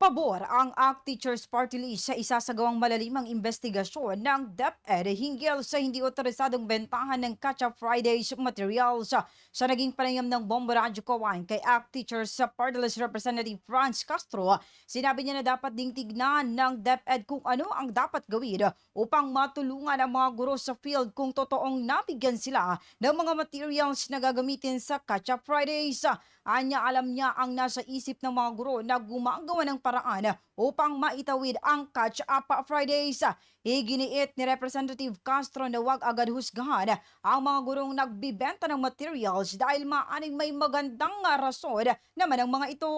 Pabor ang ACT Teachers Party List sa isasagawang malalimang investigasyon ng DepEd hinggil sa hindi otorisadong bentahan ng Catch-up Fridays materials. Sa naging panayam ng Bombo Radyo Kawan kay ACT Teachers sa Party List Representative Franz Castro, sinabi niya na dapat ding tignan ng DepEd kung ano ang dapat gawin upang matulungan ang mga guro sa field kung totoong nabigyan sila ng mga materials na gagamitin sa Catch-up Fridays. Anya alam niya ang nasa isip ng mga guro na gumagawa ng paraan upang maitawid ang Catch-up Fridays. Iginiit ni Representative Castro na huwag agad husgahan ang mga gurong nagbibenta ng materials dahil maaring may magandang rason naman ang mga ito.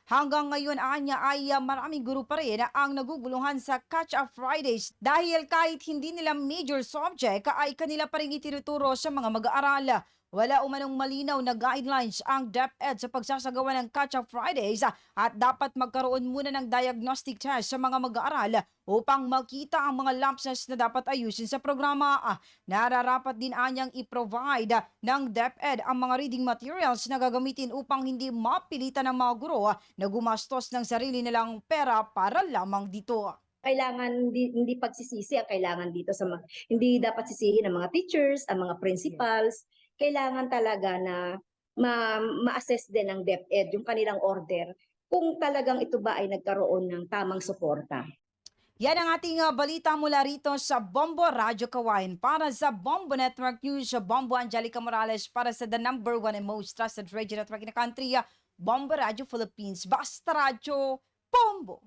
Hanggang ngayon anya ay maraming guro pa rin ang naguguluhan sa Catch-up Fridays dahil kahit hindi nila major subject ay kanila pa rin itinuturo sa mga mag-aaral. Wala umanong malinaw na guidelines ang DepEd sa pagsasagawa ng Catch-up Fridays at dapat magkaroon muna ng diagnostic test sa mga mag-aaral upang makita ang mga lapses na dapat ayusin sa programa. Nararapat din anyang i-provide ng DepEd ang mga reading materials na gagamitin upang hindi mapilitan ng mga guro na gumastos ng sarili nilang pera para lamang dito. Kailangan hindi pagsisisi ang kailangan dito hindi dapat sisihin ang mga teachers, ang mga principals. Kailangan talaga na ma-assess din ng DepEd yung kanilang order kung talagang ito ba ay nagkaroon ng tamang suporta. Yan ang ating balita mula rito sa Bombo Radyo Kawain. Para sa Bombo Network News, Bombo Angelica Morales para sa the number one and most trusted radio network in the country, Bombo Radyo Philippines. Basta Radyo, Bombo!